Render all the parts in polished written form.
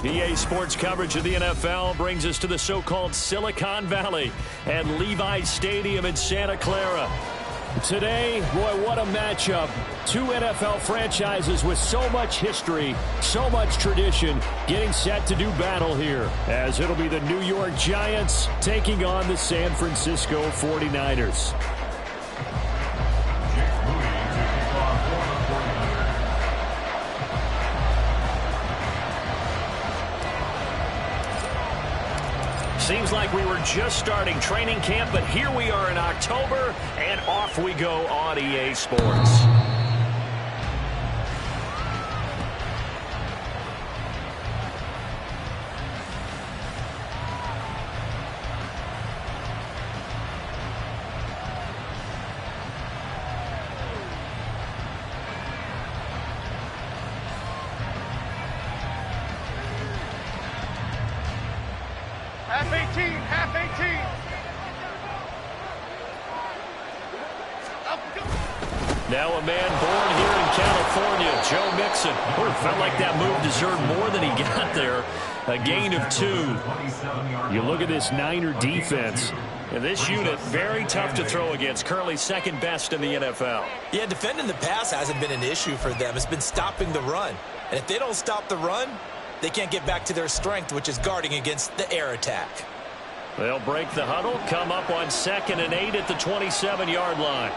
EA Sports coverage of the NFL brings us to the so-called Silicon Valley at Levi's Stadium in Santa Clara. Today, boy, what a matchup. Two NFL franchises with so much history, so much tradition, getting set to do battle here, as it'll be the New York Giants taking on the San Francisco 49ers. Seems like we were just starting training camp, but here we are in October, and off we go on EA Sports. Half 18. Now a man born here in California, Joe Mixon. Oh, felt like that move deserved more than he got there. A gain of 2. You look at this Niner defense. And this unit, very tough to throw against. Currently second best in the NFL. Yeah, defending the pass hasn't been an issue for them. It's been stopping the run. And if they don't stop the run, they can't get back to their strength, which is guarding against the air attack. They'll break the huddle, come up on 2nd and 8 at the 27-yard line.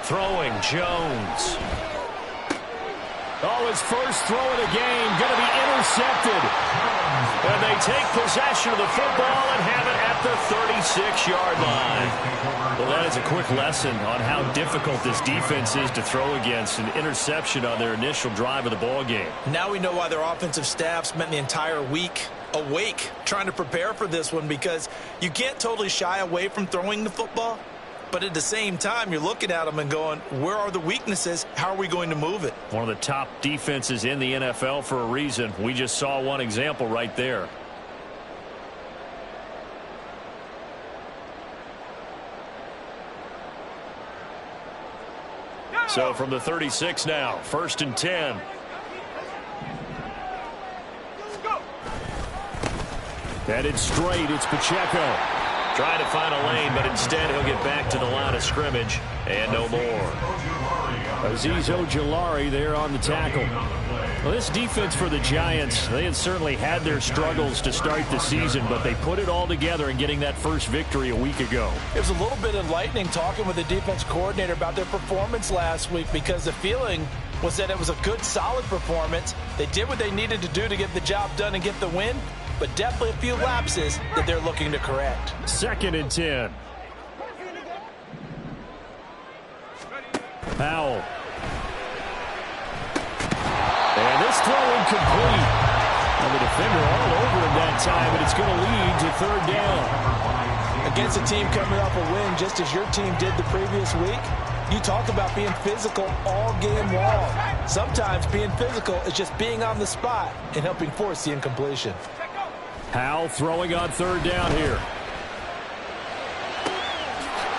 Throwing, Jones. Oh, his first throw of the game, going to be intercepted. And they take possession of the football and have it at the 36-yard line. Well, that is a quick lesson on how difficult this defense is to throw against. An interception on their initial drive of the ball game. Now we know why their offensive staff spent the entire week awake trying to prepare for this one, because you can't totally shy away from throwing the football. But at the same time, you're looking at them and going, where are the weaknesses? How are we going to move it? One of the top defenses in the NFL for a reason. We just saw one example right there. So from the 36 now, 1st and 10. Headed straight, it's Pacheco. Trying to find a lane, but instead he'll get back to the line of scrimmage, and no more. Azeez Ojulari there on the tackle. Well, this defense for the Giants, they had certainly had their struggles to start the season, but they put it all together in getting that first victory a week ago. It was a little bit enlightening talking with the defense coordinator about their performance last week, because the feeling was that it was a good, solid performance. They did what they needed to do to get the job done and get the win, but definitely a few lapses that they're looking to correct. 2nd and 10. Powell. And this throw incomplete. And the defender all over him that time, but it's going to lead to 3rd down. Against a team coming off a win, just as your team did the previous week, you talk about being physical all game long. Sometimes being physical is just being on the spot and helping force the incompletion. Powell throwing on 3rd down here.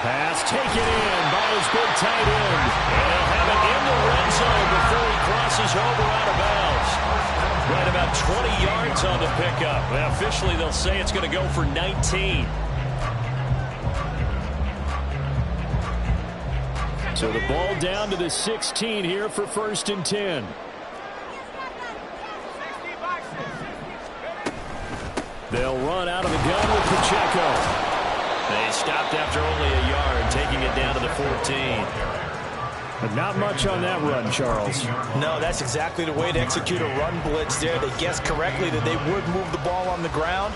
Pass taken in by his big tight end. And he'll have it in the red zone before he crosses over out of bounds. Right about 20 yards on the pickup. Well, officially, they'll say it's going to go for 19. So the ball down to the 16 here for 1st and 10. They'll run out of the gun with Pacheco. They stopped after only a yard, taking it down to the 14. But not much on that run, Charles. No, that's exactly the way to execute a run blitz there. They guessed correctly that they would move the ball on the ground,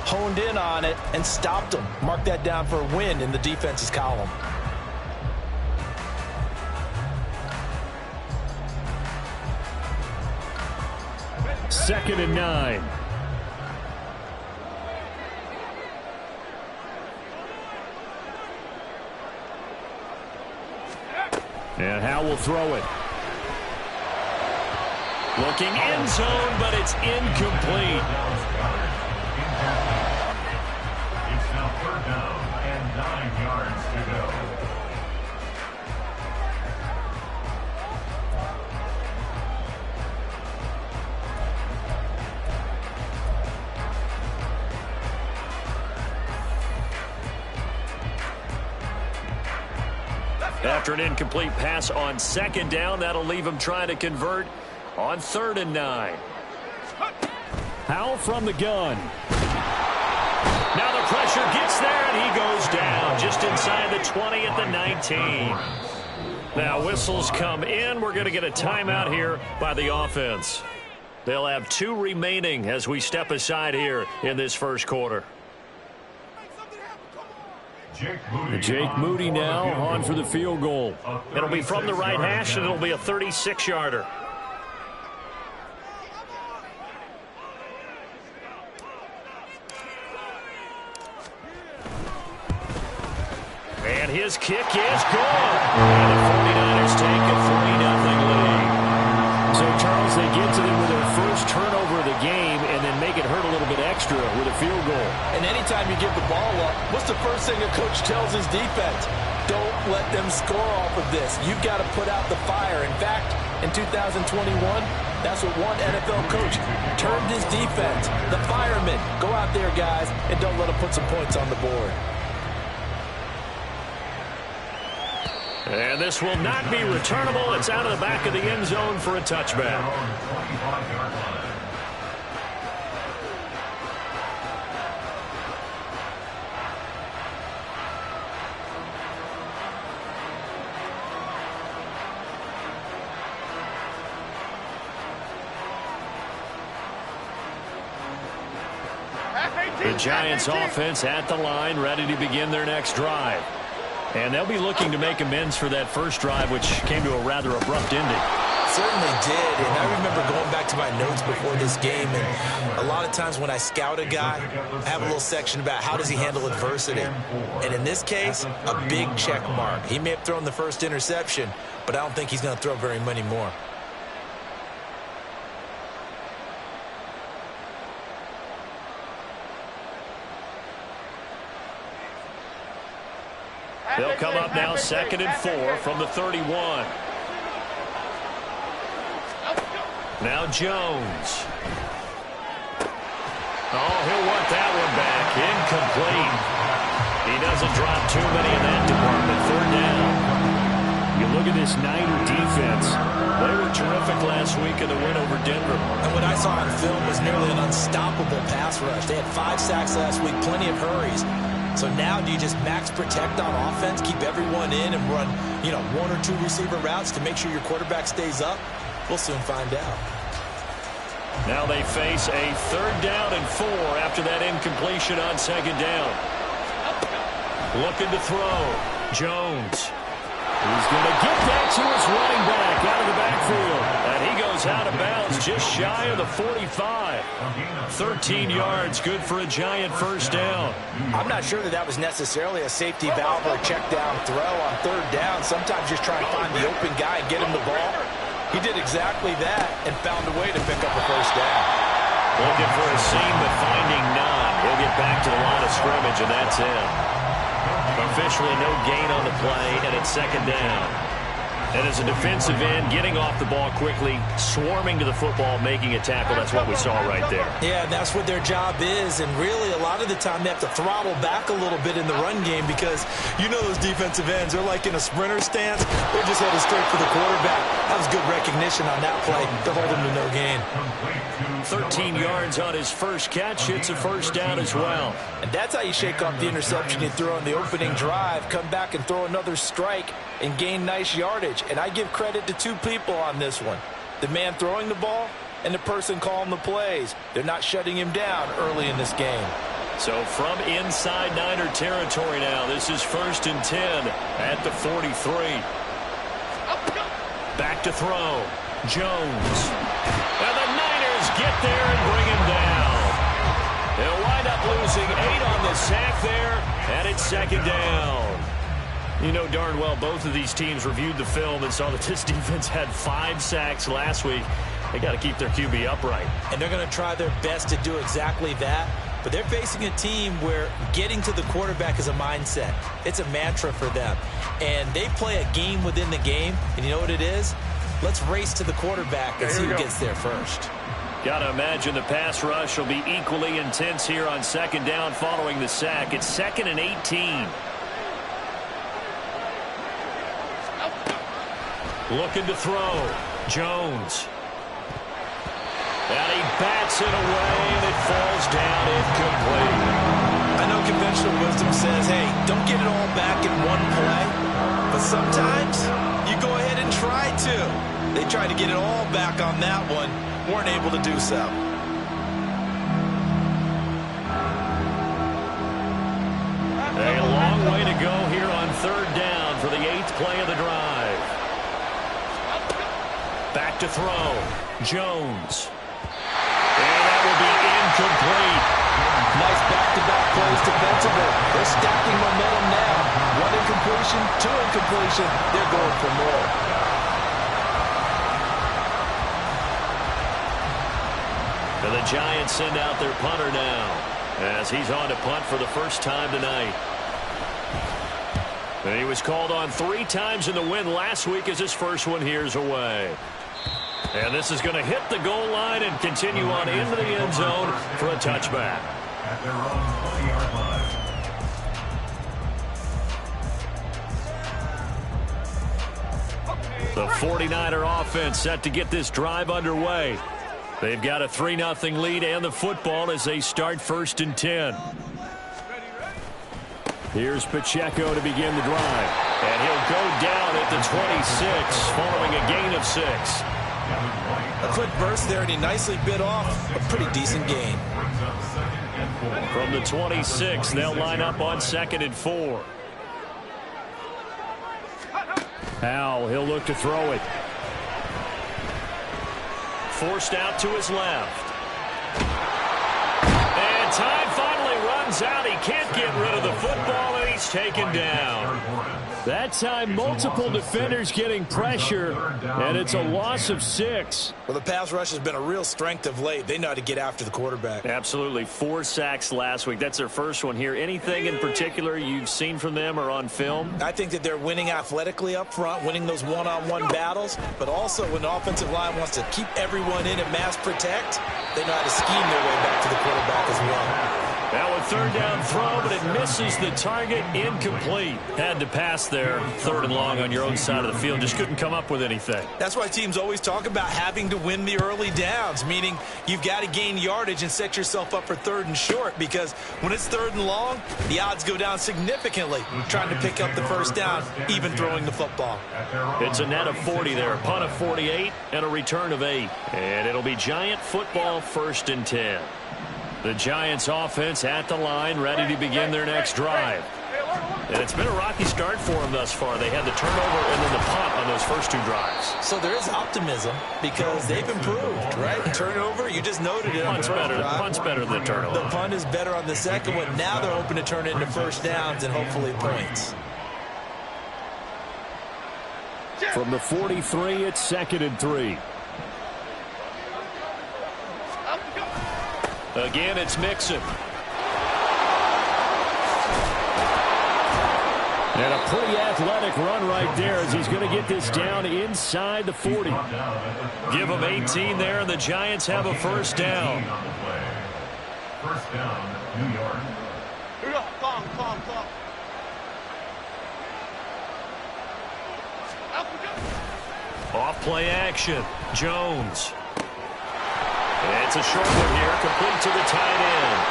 honed in on it, and stopped them. Mark that down for a win in the defense's column. Second and 9. And Howe will throw it. Looking end zone, but it's incomplete. After an incomplete pass on second down, that'll leave him trying to convert on 3rd and 9. Howell from the gun. Now the pressure gets there, and he goes down just inside the 20 at the 19. Now whistles come in. We're going to get a timeout here by the offense. They'll have 2 remaining as we step aside here in this first quarter. Jake Moody now on for the field goal. It'll be from the right hash, and it'll be a 36-yarder. And his kick is good. And the 49ers take a 3-0 lead. So, Charles, they get to them with their first turnover of the game and then make it hurt a little bit extra with a field goal. And anytime you give the ball up, what's the first thing a coach tells his defense? Don't let them score off of this. You've got to put out the fire. In fact, in 2021, that's what one NFL coach termed his defense. The firemen. Go out there, guys, and don't let them put some points on the board. And this will not be returnable. It's out of the back of the end zone for a touchback. The Giants offense at the line, ready to begin their next drive. And they'll be looking to make amends for that first drive, which came to a rather abrupt ending. Certainly did, and I remember going back to my notes before this game, and a lot of times when I scout a guy, I have a little section about how does he handle adversity. And in this case, a big check mark. He may have thrown the first interception, but I don't think he's going to throw very many more. They'll come up now 2nd and 4 from the 31. Now Jones. Oh, he'll want that one back. Incomplete. He doesn't drop too many in that department. 3rd down. You look at this Niner defense. They were terrific last week in the win over Denver. And what I saw on film was nearly an unstoppable pass rush. They had 5 sacks last week, plenty of hurries. So now do you just max protect on offense, keep everyone in and run, 1 or 2 receiver routes to make sure your quarterback stays up? We'll soon find out. Now they face a 3rd down and 4 after that incompletion on 2nd down. Looking to throw. Jones. He's going to get that to his running back out of the backfield. And he goes out of bounds just shy of the 45. 13 yards, good for a Giant first down. I'm not sure that was necessarily a safety valve or a check down throw on 3rd down. Sometimes just try and find the open guy and get him the ball. He did exactly that and found a way to pick up a first down. Looking for a seam, but finding none. He'll get back to the line of scrimmage, and that's it. Officially no gain on the play, and it's 2nd down. And as a defensive end, getting off the ball quickly, swarming to the football, making a tackle, that's what we saw right there. Yeah, that's what their job is, and really a lot of the time they have to throttle back a little bit in the run game because those defensive ends, they're like in a sprinter stance. They're just headed straight for the quarterback. That was good recognition on that play to hold him to no gain. 13 yards on his first catch. It's a first down as well. And that's how you shake off the interception you throw on the opening drive, come back and throw another strike and gain nice yardage. And I give credit to 2 people on this one. The man throwing the ball and the person calling the plays. They're not shutting him down early in this game. So from inside Niner territory now, this is 1st and 10 at the 43. Back to throw. Jones. And the Niners get there and bring him down. They'll wind up losing 8 on the sack there, and it's 2nd down. You know darn well both of these teams reviewed the film and saw that this defense had 5 sacks last week. They got to keep their QB upright. And they're going to try their best to do exactly that. But they're facing a team where getting to the quarterback is a mindset. It's a mantra for them. And they play a game within the game. And you know what it is? Let's race to the quarterback and see who gets there first. Got to imagine the pass rush will be equally intense here on 2nd down following the sack. It's 2nd and 18. Looking to throw. Jones. And he bats it away, and it falls down incomplete. I know conventional wisdom says, hey, don't get it all back in one play. But sometimes you go ahead and try to. They tried to get it all back on that one. Weren't able to do so. A long way to go here on third down for the 8th play of the drive. Back to throw. Jones. And that will be incomplete. Nice back-to-back plays defensively. They're stacking momentum now. 1 incompletion, 2 incompletion. They're going for more. And the Giants send out their punter now as he's on to punt for the first time tonight. And he was called on 3 times in the win last week as his first one here's away. And this is going to hit the goal line and continue on into the end zone for a touchback. At their own 20-yard line. The 49er offense set to get this drive underway. They've got a 3-0 lead and the football as they start 1st and 10. Here's Pacheco to begin the drive. And he'll go down at the 26 following a gain of 6. A quick burst there, and he nicely bit off a pretty decent gain. From the 26, they'll line up on 2nd and 4. Howell, he'll look to throw it. Forced out to his left. And time finally runs out. He can't get rid of the football, and he's taken down. That time, multiple defenders getting pressure, and it's a loss of 6. Well, the pass rush has been a real strength of late. They know how to get after the quarterback. Absolutely. 4 sacks last week. That's their first one here. Anything in particular you've seen from them or on film? I think that they're winning athletically up front, winning those one-on-one battles, but also when the offensive line wants to keep everyone in and mass protect, they know how to scheme their way back to the quarterback as well. Now a 3rd down throw, but it misses the target. Incomplete. Had to pass there. 3rd and long on your own side of the field. Just couldn't come up with anything. That's why teams always talk about having to win the early downs, meaning you've got to gain yardage and set yourself up for 3rd and short, because when it's 3rd and long, the odds go down significantly trying to pick up the 1st down, even throwing the football. It's a net of 40 there. A punt of 48 and a return of 8. And it'll be Giant football 1st and 10. The Giants offense at the line, ready to begin their next drive. And it's been a rocky start for them thus far. They had the turnover and then the punt on those first 2 drives. So there is optimism because they've improved, right? Turnover, you just noted it. Punt's better than the turnover. The punt is better on the second one. Now they're hoping to turn it into 1st downs and hopefully points. From the 43, it's 2nd and 3. Again, it's Mixon. And a pretty athletic run right there as he's going to get this down inside the 40. Give him 18 there, and the Giants have a 1st down. 1st down, New York. Off play action. Jones. It's a short one here, complete to the tight end.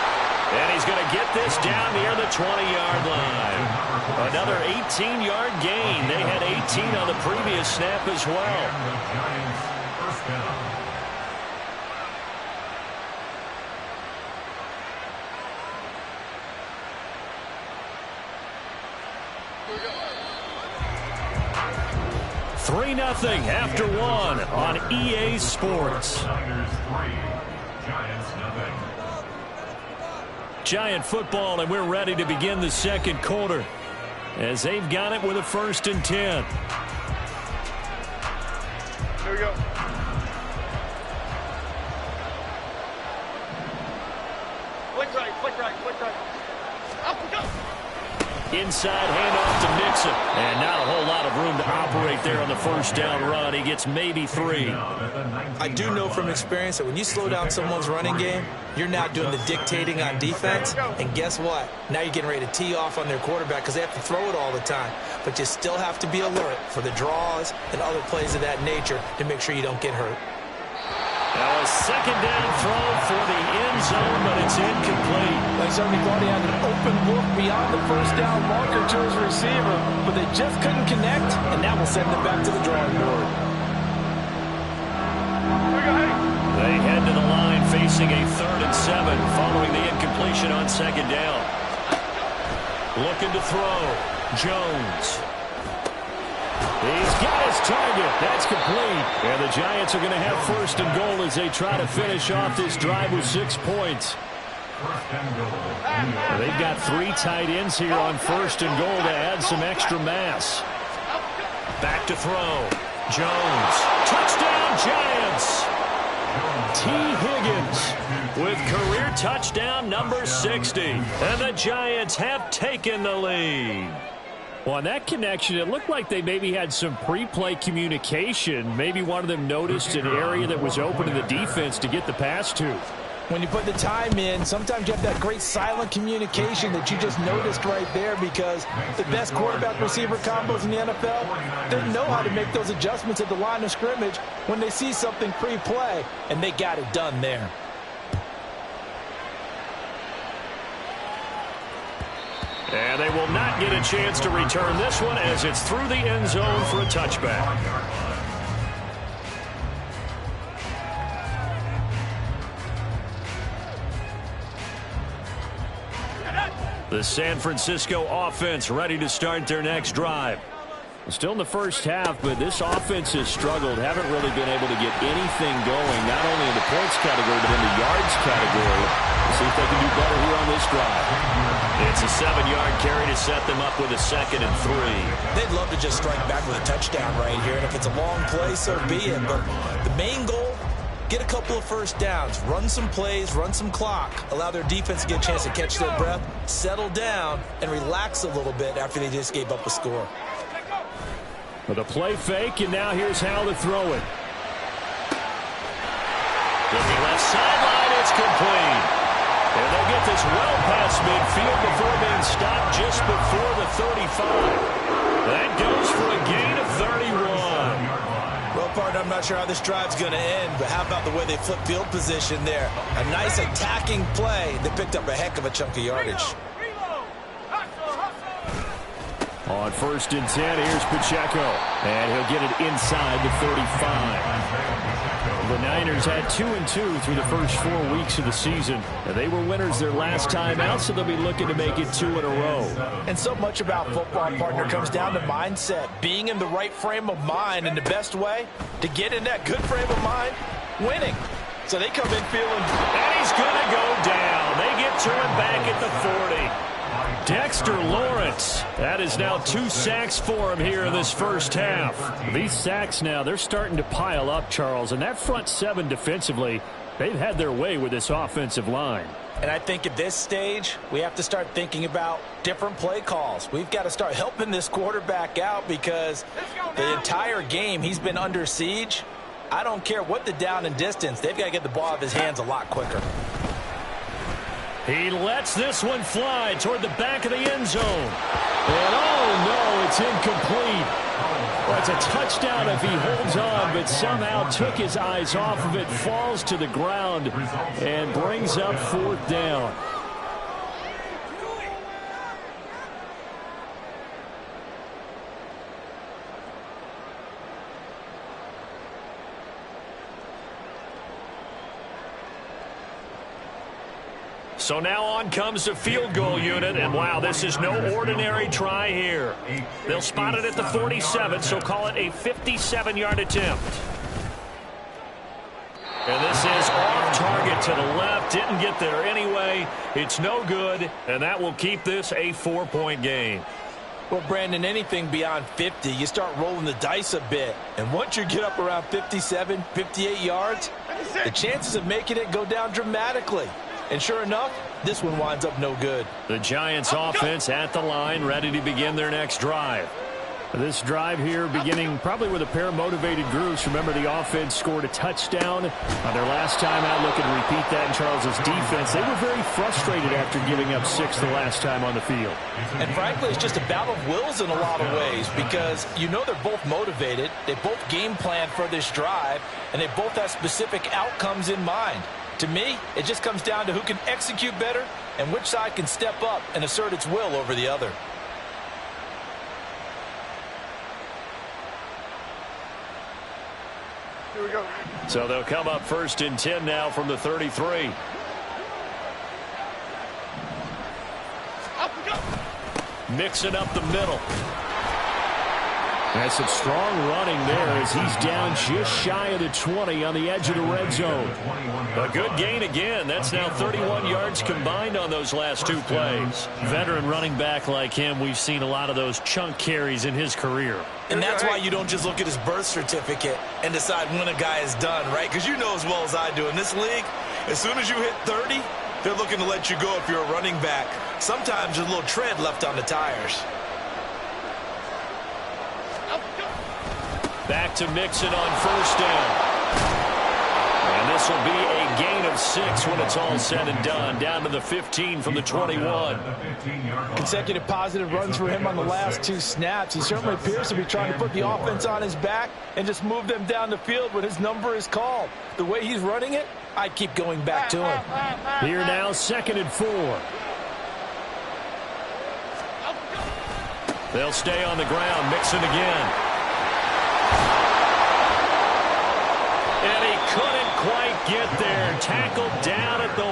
And he's going to get this down near the 20-yard line. Another 18-yard gain. They had 18 on the previous snap as well. Three 3-0 after 1 on EA Sports. Giant football, and we're ready to begin the 2nd quarter as they've got it with a 1st and 10. Here we go. Flick right, flick right, flick right. Up we go. Inside handoff to Mixon. And not a whole lot of room to operate there on the first down run. He gets maybe 3. I do know from experience that when you slow down someone's running game, you're now doing the dictating on defense. And guess what? Now you're getting ready to tee off on their quarterback because they have to throw it all the time. But you still have to be alert for the draws and other plays of that nature to make sure you don't get hurt. Now a second down throw for the end zone, but it's incomplete. They certainly thought he had an open look beyond the first down marker to his receiver, but they just couldn't connect, and that will send them back to the drawing board. They head to the line facing a 3rd and 7 following the incompletion on second down. Looking to throw. Jones. He's got his target. That's complete. And the Giants are going to have 1st and goal as they try to finish off this drive with 6 points. They've got 3 tight ends here on 1st and goal to add some extra mass. Back to throw. Jones. Touchdown, Giants. T. Higgins with career touchdown number 60. And the Giants have taken the lead. Well, on that connection, it looked like they maybe had some pre-play communication. Maybe one of them noticed an area that was open in the defense to get the pass to. When you put the time in, sometimes you have that great silent communication that you just noticed right there because the best quarterback-receiver combos in the NFL, they know how to make those adjustments at the line of scrimmage when they see something pre-play, and they got it done there. And they will not get a chance to return this one as it's through the end zone for a touchback. The San Francisco offense ready to start their next drive. Still in the first half, but this offense has struggled. Haven't really been able to get anything going, not only in the points category, but in the yards category. We'll see if they can do better here on this drive. It's a 7-yard carry to set them up with a 2nd and 3. They'd love to just strike back with a touchdown right here, and if it's a long play, so be it. But the main goal, get a couple of first downs, run some plays, run some clock, allow their defense to get a chance to catch their breath, settle down, and relax a little bit after they just gave up a score. With a play fake, and now here's how to throw it. Looking left sideline, it's complete. And they'll get this well past midfield before being stopped just before the 35. That goes for a gain of 31. Well, partner, I'm not sure how this drive's going to end, but how about the way they flip field position there? A nice attacking play that picked up a heck of a chunk of yardage. On 1st and 10, here's Pacheco. And he'll get it inside the 35. The Niners had 2-2 through the first 4 weeks of the season. And they were winners their last time out, so they'll be looking to make it 2 in a row. And so much about football, partner, comes down to mindset. Being in the right frame of mind, and the best way to get in that good frame of mind, winning. So they come in feeling... And he's going to go down. They get to him back at the 40. Dexter Lawrence. That is now 2 sacks for him here in this first half. These sacks now, they're starting to pile up, Charles. And that front 7 defensively, they've had their way with this offensive line. And I think at this stage, we have to start thinking about different play calls. We've got to start helping this quarterback out because the entire game he's been under siege. I don't care what the down and distance. They've got to get the ball out of his hands a lot quicker. He lets this one fly toward the back of the end zone. And oh no, it's incomplete. Well, it's a touchdown if he holds on, but somehow took his eyes off of it, falls to the ground, and brings up 4th down. So now on comes the field goal unit, and wow, this is no ordinary try here. They'll spot it at the 47, so call it a 57-yard attempt. And this is off target to the left, didn't get there anyway. It's no good, and that will keep this a 4-point game. Well, Brandon, anything beyond 50, you start rolling the dice a bit. And once you get up around 57, 58 yards, the chances of making it go down dramatically. And sure enough, this one winds up no good. The Giants offense at the line, ready to begin their next drive. This drive here beginning probably with a pair of motivated groups. Remember, the offense scored a touchdown on their last time out. Looking to repeat that in Charles's defense. They were very frustrated after giving up 6 the last time on the field. And frankly, it's just a battle of wills in a lot of ways because you know they're both motivated. They both game plan for this drive, and they both have specific outcomes in mind. To me, it just comes down to who can execute better and which side can step up and assert its will over the other. Here we go. So they'll come up 1st and 10 now from the 33. Mixing up the middle. That's some strong running there as he's down just shy of the 20 on the edge of the red zone. A good gain again. That's now 31 yards combined on those last 2 plays. Veteran running back like him, we've seen a lot of those chunk carries in his career. And that's why you don't just look at his birth certificate and decide when a guy is done, right? Because you know as well as I do, in this league, as soon as you hit 30, they're looking to let you go if you're a running back. Sometimes there's a little tread left on the tires. Back to Mixon on 1st down. And this will be a gain of 6 when it's all said and done. Down to the 15 from the 21. Consecutive positive runs for him on the last 2 snaps. He certainly appears to be trying to put the offense on his back and just move them down the field when his number is called. The way he's running it, I'd keep going back to him. Here now, 2nd and 4. They'll stay on the ground. Mixon again. And he couldn't quite get there. Tackled down at the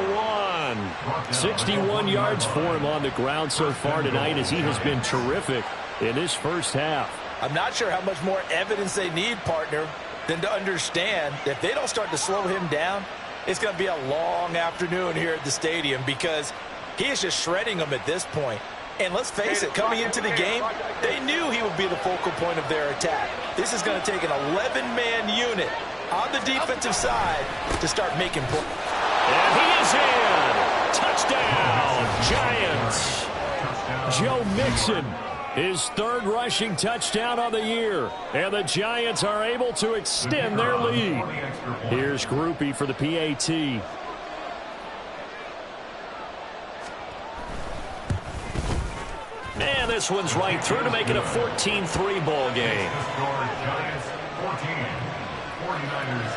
1. 61 yards for him on the ground so far tonight as he has been terrific in this first half. I'm not sure how much more evidence they need, partner, than to understand that if they don't start to slow him down, it's going to be a long afternoon here at the stadium because he is just shredding them at this point. And let's face it, coming into the game, they knew he would be the focal point of their attack. This is going to take an 11-man unit on the defensive side to start making plays. And he is in. Touchdown, Giants. Joe Mixon, his 3rd rushing touchdown of the year. And the Giants are able to extend their lead. Here's Groupie for the PAT. And this one's right through to make it a 14-3 ball game. Giants 14, 49ers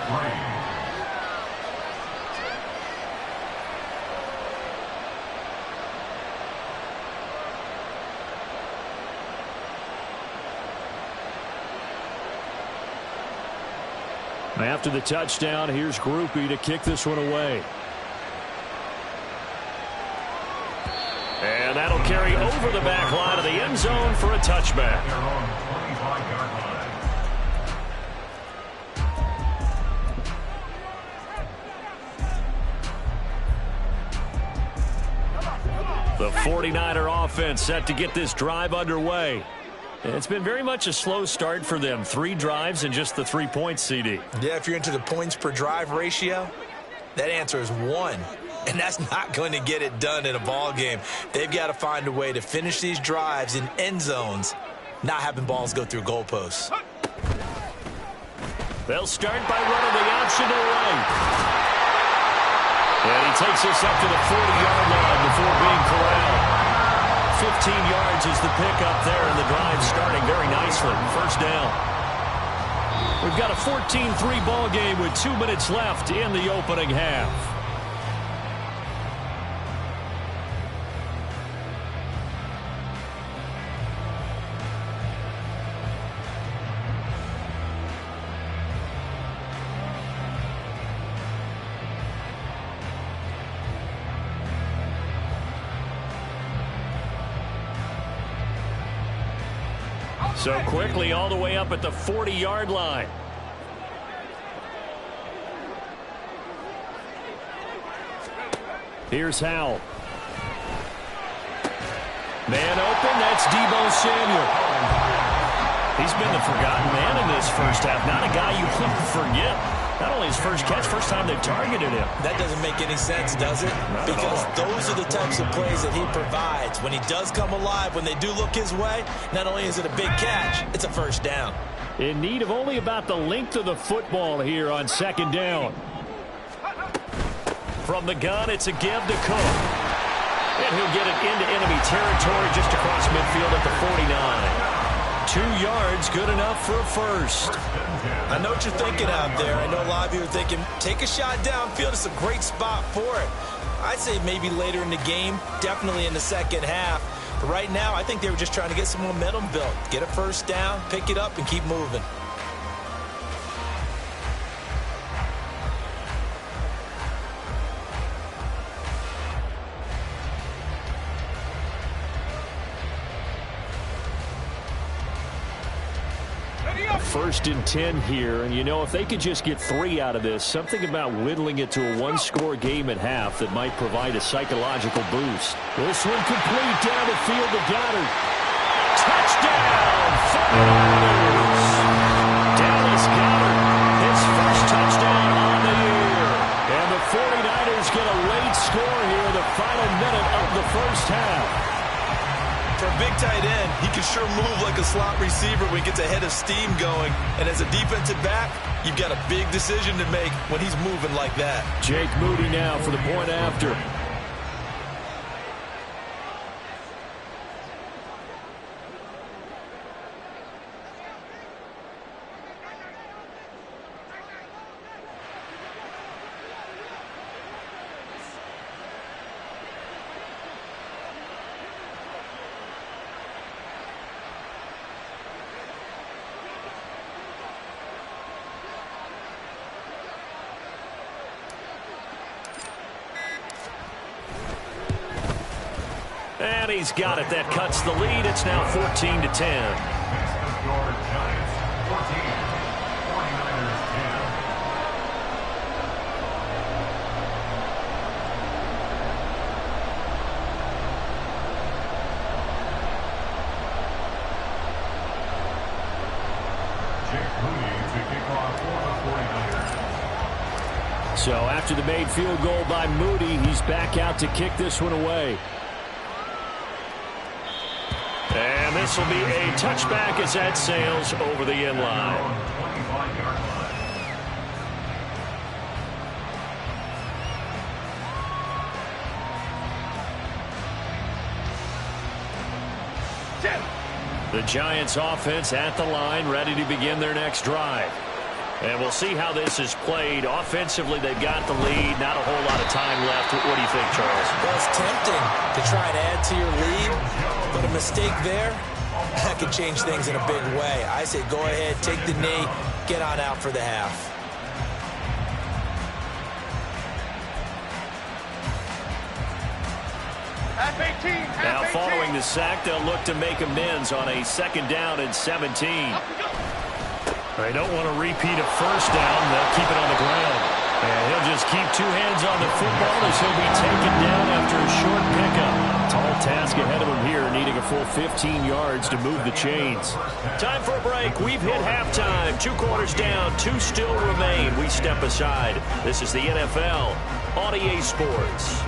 3. After the touchdown, here's Groupie to kick this one away. And that'll carry over the back line of the end zone for a touchback. Their own 25-yard line. The 49er offense set to get this drive underway. It's been very much a slow start for them. 3 drives and just the 3 points, CD. Yeah, if you're into the points per drive ratio, that answer is 1. And that's not going to get it done in a ball game. They've got to find a way to finish these drives in end zones, not having balls go through goalposts. They'll start by running the option to the right. And he takes us up to the 40-yard line before being corralled. 15 yards is the pickup there, and the drive starting very nicely. 1st down. We've got a 14-3 ball game with 2 minutes left in the opening half. So quickly all the way up at the 40-yard line. Here's Howell. Man open, that's Deebo Samuel. He's been the forgotten man in this first half. Not a guy you want to forget. Not only his first catch, first time they've targeted him. That doesn't make any sense, does it? Because those are the types of plays that he provides. When he does come alive, when they do look his way, not only is it a big catch, it's a first down. In need of only about the length of the football here on second down. From the gun, it's a give to Cook. And he'll get it into enemy territory just across midfield at the 49. 2 yards, good enough for a first. I know what you're thinking out there. I know a lot of you are thinking, take a shot downfield. It's a great spot for it. I'd say maybe later in the game, definitely in the second half. But right now, I think they were just trying to get some momentum built. Get a first down, pick it up, and keep moving. First and 10 here, and you know, if they could just get 3 out of this, something about whittling it to a one-score game at half that might provide a psychological boost. This one complete down the field to Goddard. Touchdown! 49ers! Dallas Goddard, his first touchdown on the year. And the 49ers get a late score here in the final minute of the first half. For a big tight end, he can sure move like a slot receiver when he gets a head of steam going. And as a defensive back, you've got a big decision to make when he's moving like that. Jake Moody now for the point after. And he's got it. That cuts the lead. It's now 14 to 10. So after the made field goal by Moody, he's back out to kick this one away. And this will be a touchback as that sails over the end line. The Giants offense at the line, ready to begin their next drive. And we'll see how this is played. Offensively, they've got the lead. Not a whole lot of time left. What do you think, Charles? Well, it's tempting to try and add to your lead, but a mistake there, that could change things in a big way. I say go ahead, take the knee, get on out for the half. Now following the sack, they'll look to make amends on a second down and 17. They don't want to repeat a first down. They'll keep it on the ground. And he'll just keep 2 hands on the football as he'll be taken down after a short pickup. Tall task ahead of him here, needing a full 15 yards to move the chains. Time for a break. We've hit halftime. 2 quarters down, 2 still remain. We step aside. This is the NFL on EA Sports.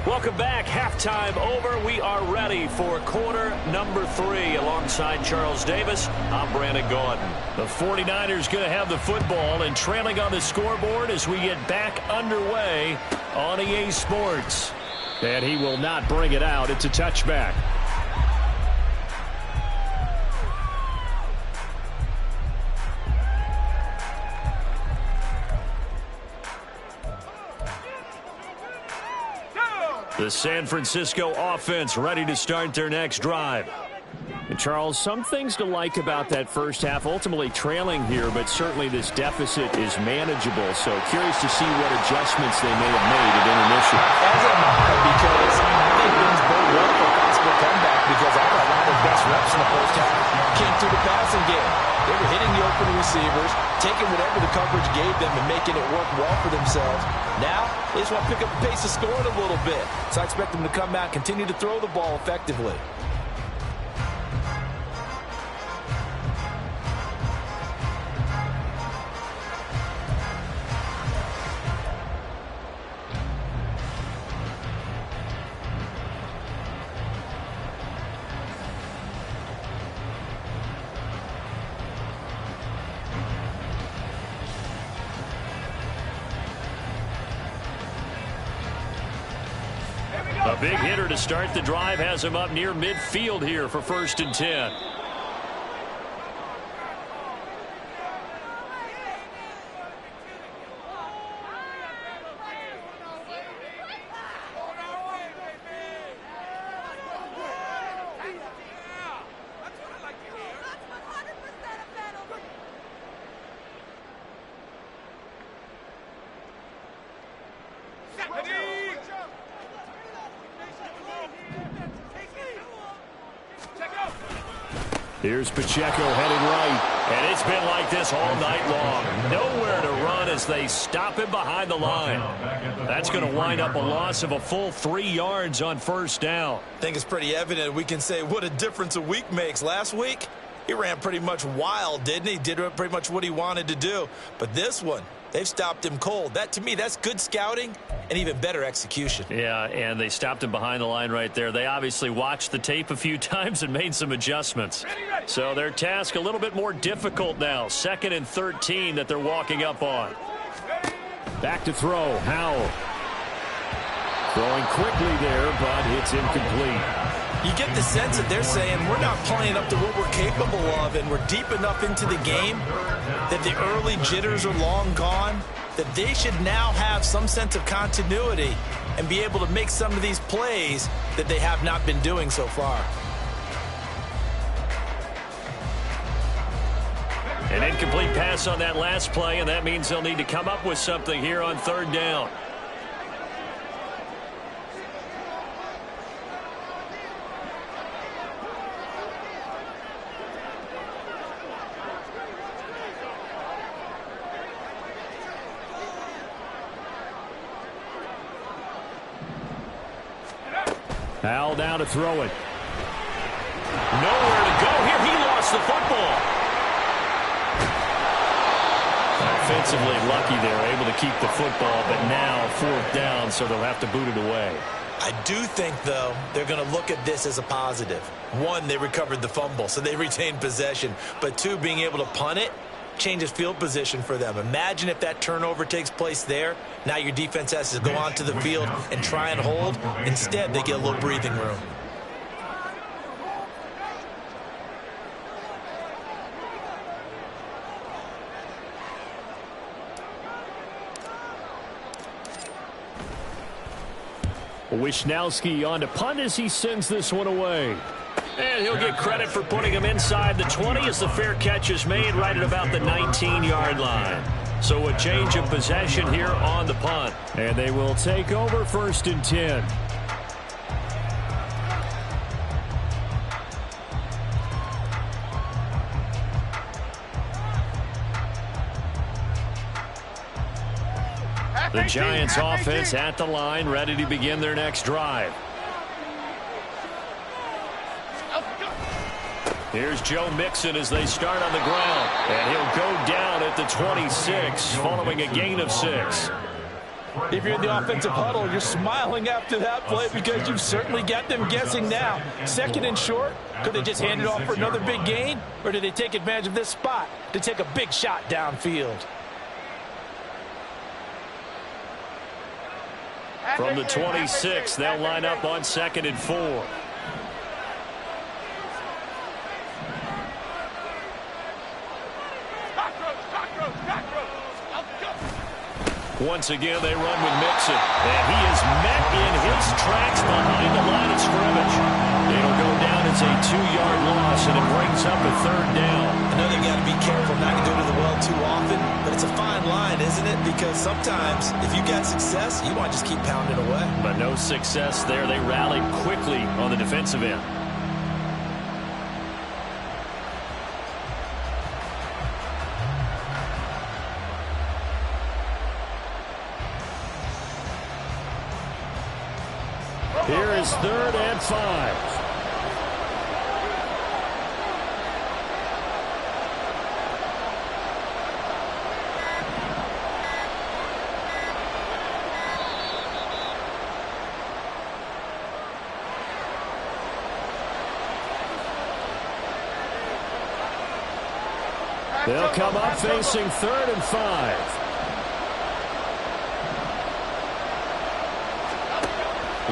Welcome back. Halftime over. We are ready for quarter number 3. Alongside Charles Davis, I'm Brandon Gordon. The 49ers going to have the football and trailing on the scoreboard as we get back underway on EA Sports. And he will not bring it out. It's a touchback. The San Francisco offense ready to start their next drive. And Charles, some things to like about that first half. Ultimately trailing here, but certainly this deficit is manageable. So curious to see what adjustments they may have made at intermission. As am I, because I think things bode well for a possible comeback, because I thought one of their best reps in the first half came through the passing game. They were hitting the open receivers, taking whatever the coverage gave them and making it work well for themselves. Now, they just want to pick up the pace of scoring a little bit. So I expect them to come out and continue to throw the ball effectively. A big hitter to start the drive has him up near midfield here for 1st and 10. Here's Pacheco headed right, and it's been like this all night long. Nowhere to run as they stop him behind the line. That's going to wind up a loss of a full 3 yards on 1st down. I think it's pretty evident we can say what a difference a week makes. Last week, he ran pretty much wild, didn't he? Did pretty much what he wanted to do. But this one, they've stopped him cold. That, to me, that's good scouting and even better execution. Yeah, and they stopped him behind the line right there. They obviously watched the tape a few times and made some adjustments. So their task a little bit more difficult now. 2nd and 13 that they're walking up on. Back to throw, Howell. Throwing quickly there, but it's incomplete. You get the sense that they're saying we're not playing up to what we're capable of, and we're deep enough into the game that the early jitters are long gone, that they should now have some sense of continuity and be able to make some of these plays that they have not been doing so far. An incomplete pass on that last play, and that means they'll need to come up with something here on 3rd down. Howell down to throw it. Nowhere to go here. He lost the football. Offensively lucky they're able to keep the football, but now 4th down, so they'll have to boot it away. I do think, though, they're going to look at this as a positive. 1, they recovered the fumble, so they retained possession. But 2, being able to punt it changes field position for them. Imagine if that turnover takes place there. Now your defense has to go onto the field and try and hold. Instead, they get a little breathing room. Wishnowski on to punt as he sends this one away. And he'll get credit for putting him inside the 20 as the fair catch is made right at about the 19-yard line. So a change of possession here on the punt. And they will take over 1st and 10. The Giants offense at the line, ready to begin their next drive. Here's Joe Mixon as they start on the ground. And he'll go down at the 26 following a gain of 6. If you're in the offensive huddle, you're smiling after that play because you've certainly got them guessing now. 2nd and short, could they just hand it off for another big gain? Or did they take advantage of this spot to take a big shot downfield? From the 26, they'll line up on 2nd and 4. Once again, they run with Mixon. And he is met in his tracks behind the line of scrimmage. It'll go down a 2-yard loss, and it brings up a third down. I know they've got to be careful not to go to the well too often, but it's a fine line, isn't it? Because sometimes if you got success, you want to just keep pounding away. But no success there. They rallied quickly on the defensive end. Here is 3rd and 5. They'll come up facing 3rd and 5.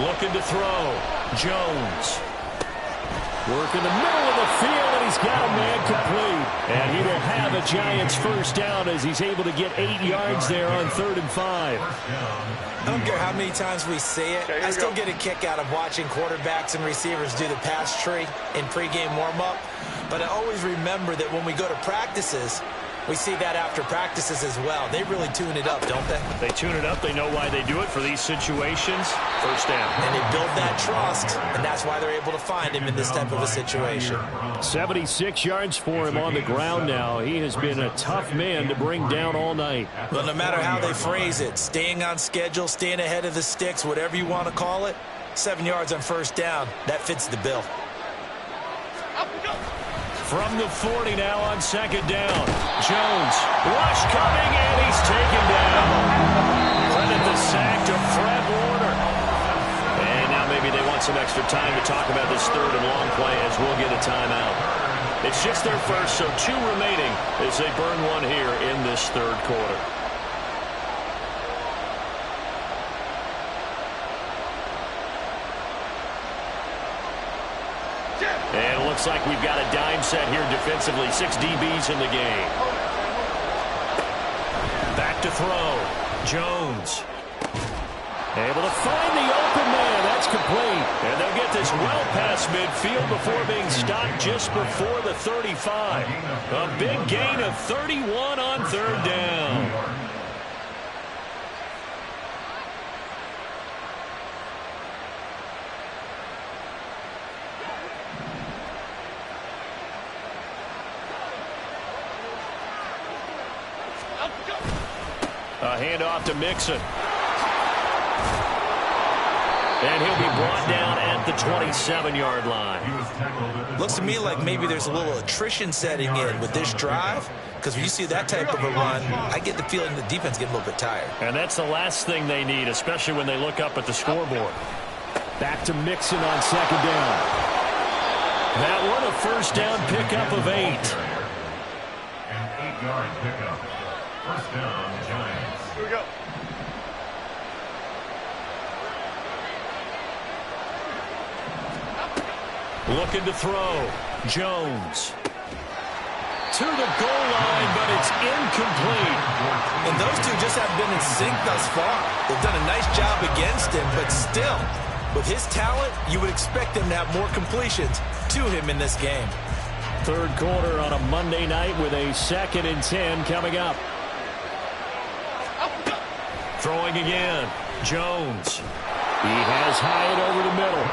Looking to throw. Jones. Work in the middle of the field, and he's got a man complete. And he will have a Giants first down as he's able to get 8 yards there on 3rd and 5. I don't care how many times we say it. I still get a kick out of watching quarterbacks and receivers do the pass tree in pregame warm-up. But I always remember that when we go to practices, we see that after practices as well. They really tune it up, don't they? They tune it up. They know why they do it for these situations. First down. And they build that trust, and that's why they're able to find him in this type of a situation. 76 yards for him on the ground now. He has been a tough man to bring down all night. Well, no matter how they phrase it, staying on schedule, staying ahead of the sticks, whatever you want to call it, 7 yards on first down, that fits the bill. From the 40 now on 2nd down. Jones, rush coming, and he's taken down. Credit the sack to Fred Warner. And now maybe they want some extra time to talk about this 3rd and long play as we'll get a timeout. It's just their first, so 2 remaining as they burn one here in this 3rd quarter. And it looks like we've got a dime set here defensively. 6 DBs in the game. Back to throw. Jones. Able to find the open man. That's complete. And they'll get this well past midfield before being stopped just before the 35. A big gain of 31 on 3rd down. A handoff to Mixon. And he'll be brought down at the 27-yard line. Looks to me like maybe there's a little attrition setting in with this drive, because when you see that type of a run, I get the feeling the defense getting a little bit tired. And that's the last thing they need, especially when they look up at the scoreboard. Back to Mixon on 2nd down. That one a first down pickup of 8. An 8-yard pickup. First down, Giants. Here we go. Looking to throw. Jones. To the goal line, but it's incomplete. And those two just haven't been in sync thus far. They've done a nice job against him, but still, with his talent, you would expect them to have more completions to him in this game. 3rd quarter on a Monday night with a 2nd and 10 coming up. Throwing again. Jones. He has Hyatt over the middle.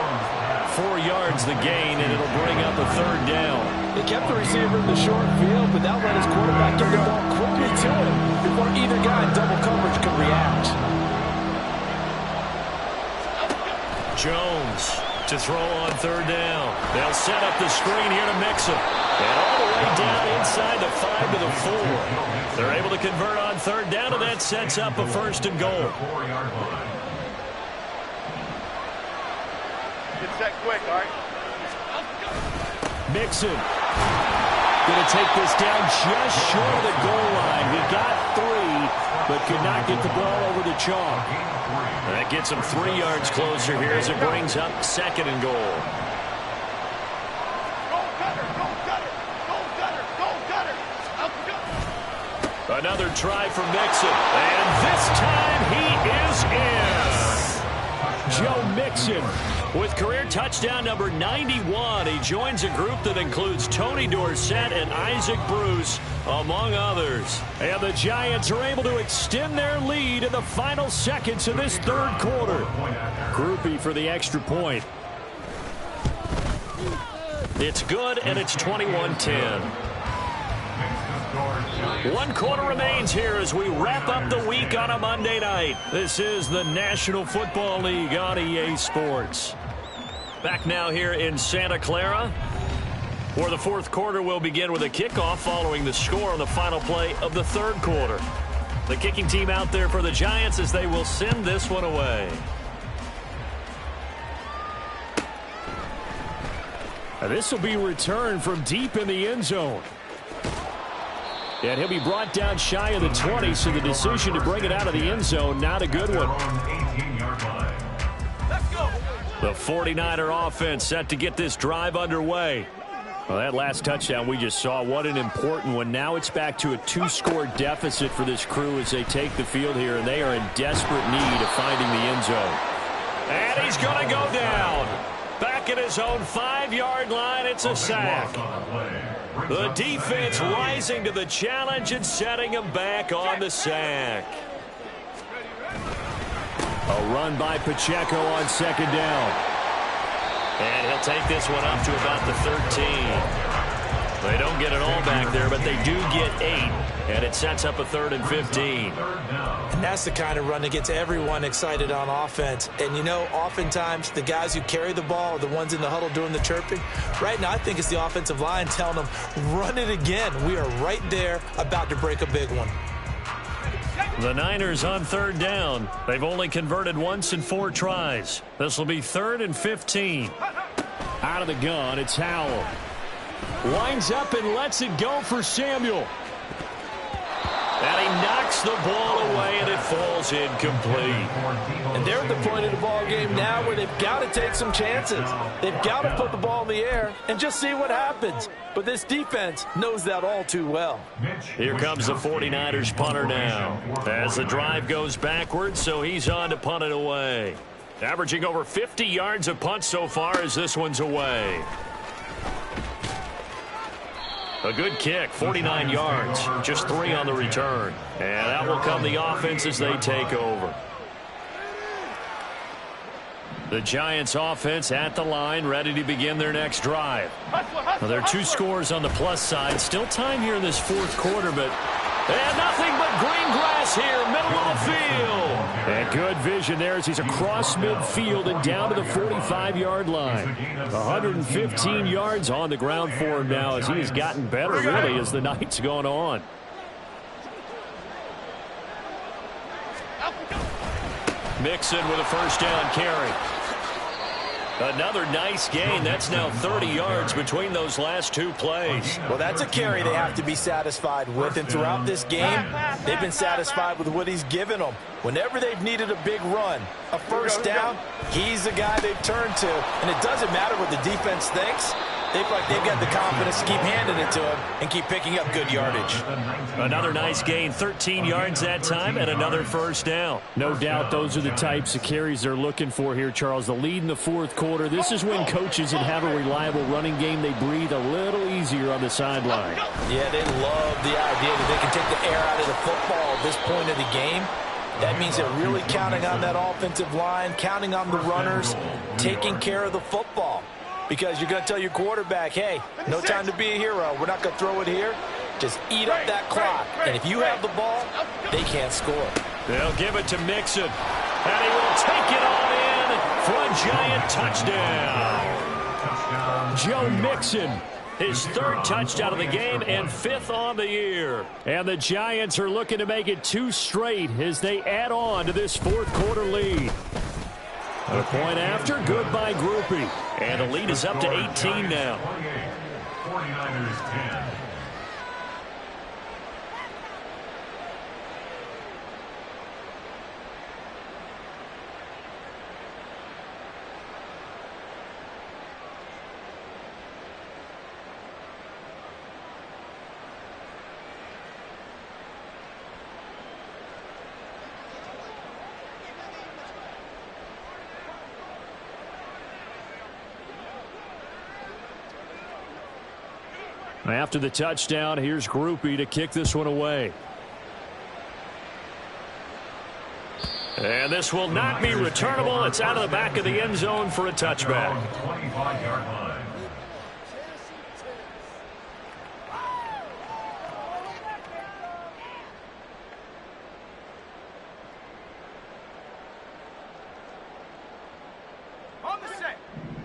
4 yards the gain, and it'll bring up a 3rd down. They kept the receiver in the short field, but that let his quarterback get the ball quickly to him before either guy in double coverage could react. Jones to throw on 3rd down. They'll set up the screen here to Mixon. And all the way down inside the 5 to the 4. They're able to convert on 3rd down, and that sets up a 1st and goal. Get set quick, all right? Mixon going to take this down just short of the goal line. He got 3, but could not get the ball over the chalk. That gets him 3 yards closer here as it brings up 2nd and goal. Go, Cutter! Go, Cutter! Go, Cutter! Go, Cutter! Up, go! Another try for Mixon. And this time he is in. Joe Mixon With career touchdown number 91, he joins a group that includes Tony Dorsett and Isaac Bruce, among others. And the Giants are able to extend their lead in the final seconds of this third quarter. Groupie for the extra point. It's good, and it's 21-10. 1 quarter remains here as we wrap up the week on a Monday night. This is the National Football League on EA Sports. Back now here in Santa Clara, where the fourth quarter will begin with a kickoff following the score on the final play of the third quarter. The kicking team out there for the Giants as they will send this one away. And this will be returned from deep in the end zone. And he'll be brought down shy of the 20, so the decision to bring it out of the end zone, not a good one. The 49er offense set to get this drive underway. Well, that last touchdown we just saw, what an important one. Now it's back to a 2-score deficit for this crew as they take the field here, and they are in desperate need of finding the end zone. And he's going to go down. Back at his own 5-yard line, it's a sack. The defense rising to the challenge and setting him back on the sack. A run by Pacheco on second down. And he'll take this one up to about the 13. They don't get it all back there, but they do get 8. And it sets up a 3rd and 15. And that's the kind of run that gets everyone excited on offense. And, you know, oftentimes the guys who carry the ball are the ones in the huddle doing the chirping. Right now, I think it's the offensive line telling them, run it again. We are right there about to break a big one. The Niners on third down. They've only converted once in 4 tries. This will be 3rd and 15. Out of the gun, it's Howell. Winds up and lets it go for Samuel. And he knocks the ball away, and it falls incomplete. And they're at the point of the ball game now where they've got to take some chances. They've got to put the ball in the air and just see what happens. But this defense knows that all too well. Here comes the 49ers punter now. As the drive goes backwards, so he's on to punt it away. Averaging over 50 yards of punt so far as this one's away. A good kick, 49 yards, just 3 on the return. And that will come the offense as they take over. The Giants offense at the line, ready to begin their next drive. Well, there are 2 scores on the plus side. Still time here in this fourth quarter, but nothing but green grass here, middle of the field. And good vision there as he's across midfield and down to the 45-yard line. 115 yards on the ground for him now as he has gotten better, really, as the night's gone on. Mixon with a first down carry. Another nice gain. That's now 30 yards between those last 2 plays. Well, that's a carry they have to be satisfied with. And throughout this game, they've been satisfied with what he's given them. Whenever they've needed a big run, a first down, he's the guy they've turned to. And it doesn't matter what the defense thinks. They've got the confidence to keep handing it to him and keep picking up good yardage. Another nice gain, 13 yards that time, and another first down. No doubt those are the types of carries they're looking for here, Charles. The lead in the fourth quarter. This is when coaches that have a reliable running game, they breathe a little easier on the sideline. Yeah, they love the idea that they can take the air out of the football at this point of the game. That means they're really counting on that offensive line, counting on the runners, taking care of the football. Because you're going to tell your quarterback, hey, no time to be a hero. We're not going to throw it here. Just eat up that clock. And if you have the ball, they can't score. They'll give it to Mixon. And he will take it on in for a Giant touchdown. Joe Mixon, his 3rd touchdown of the game and 5th on the year. And the Giants are looking to make it 2 straight as they add on to this fourth quarter lead. A point after, good by Groupie. And the lead is up to 18 now. 49ers 10. After the touchdown, here's Groupie to kick this one away. And this will not be returnable. It's out of the back of the end zone for a touchback. 25-yard line.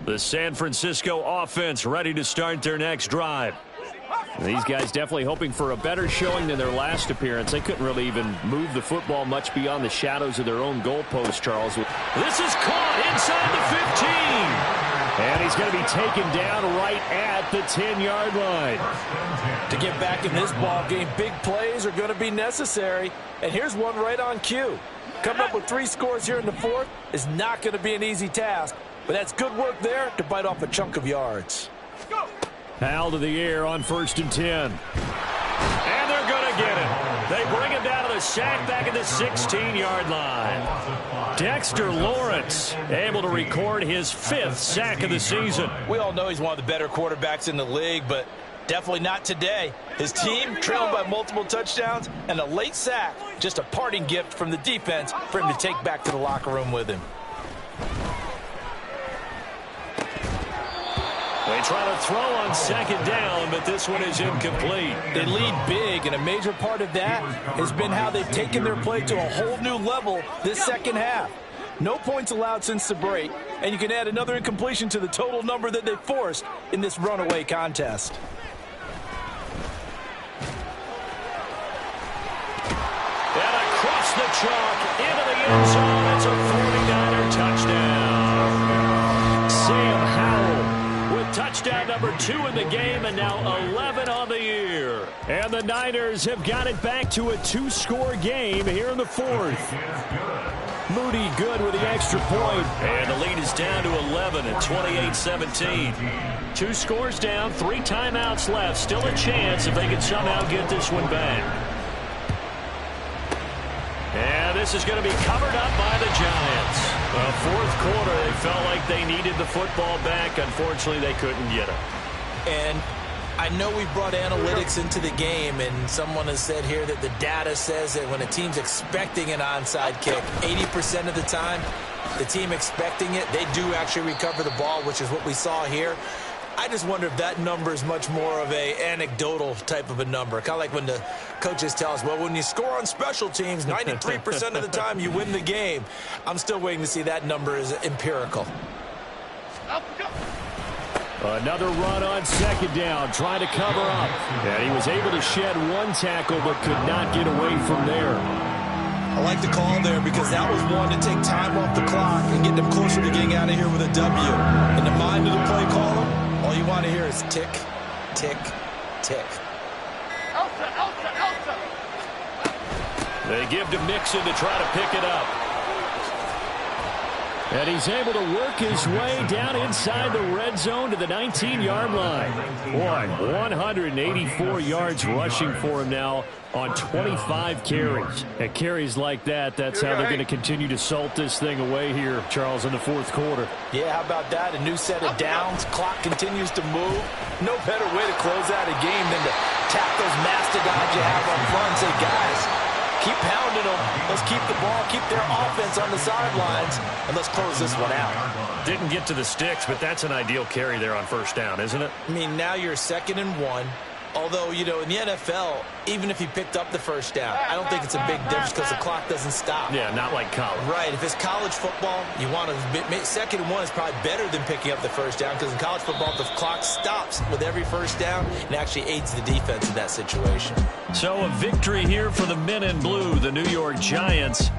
The San Francisco offense ready to start their next drive. These guys definitely hoping for a better showing than their last appearance. They couldn't really even move the football much beyond the shadows of their own goalpost, Charles. This is caught inside the 15. And he's going to be taken down right at the 10-yard line. To get back in this ball game, big plays are going to be necessary. And here's one right on cue. Coming up with 3 scores here in the fourth is not going to be an easy task. But that's good work there to bite off a chunk of yards. Foul to the air on 1st and 10. And they're going to get it. They bring him down to the sack back at the 16-yard line. Dexter Lawrence able to record his 5th sack of the season. We all know he's one of the better quarterbacks in the league, but definitely not today. His team trailed by multiple touchdowns and a late sack. Just a parting gift from the defense for him to take back to the locker room with him. They try to throw on 2nd down, but this one is incomplete. They lead big, and a major part of that has been how they've taken their play to a whole new level this second half. No points allowed since the break, and you can add another incompletion to the total number that they forced in this runaway contest. And across the chalk into the end zone. It's a 49er touchdown. Sam Howell with touchdown number 2 in the game, and now 11 on the year. And the Niners have got it back to a 2-score game here in the 4th. Moody good with the extra point. And the lead is down to 11 at 28-17. 2 scores down, 3 timeouts left. Still a chance if they can somehow get this one back. And this is going to be covered up by the Giants. Fourth quarter, they felt like they needed the football back. Unfortunately, they couldn't get it. And I know we brought analytics into the game, and someone has said here that the data says that when a team's expecting an onside kick, 80% of the time, the team expecting it, they do actually recover the ball, which is what we saw here. I just wonder if that number is much more of a anecdotal type of a number. Kind of like when the coaches tell us, well, when you score on special teams, 93% of the time you win the game. I'm still waiting to see that number is empirical. Another run on 2nd down, trying to cover up. And he was able to shed 1 tackle, but could not get away from there. I like the call there because that was one to take time off the clock and get them closer to getting out of here with a W. In the mind of the play caller, all you want to hear is tick, tick, tick. Elsa, Elsa, Elsa. They give to Mixon to try to pick it up. And he's able to work his way down inside the red zone to the 19-yard line. Boy, 184 yards rushing for him now on 25 carries. At carries like that, that's how they're going to continue to salt this thing away here, Charles, in the 4th quarter. Yeah, how about that? A new set of downs. Clock continues to move. No better way to close out a game than to tap those mastodons you have on front and say, guys, keep pounding them. Let's keep the ball, keep their offense on the sidelines, and let's close this one out. Didn't get to the sticks, but that's an ideal carry there on 1st down, isn't it? I mean, now you're 2nd and 1. Although, you know, in the NFL, even if he picked up the 1st down, I don't think it's a big difference because the clock doesn't stop. Yeah, not like college. Right. If it's college football, you want to 2nd and 1 is probably better than picking up the 1st down because in college football, the clock stops with every 1st down and actually aids the defense in that situation. So a victory here for the men in blue, the New York Giants.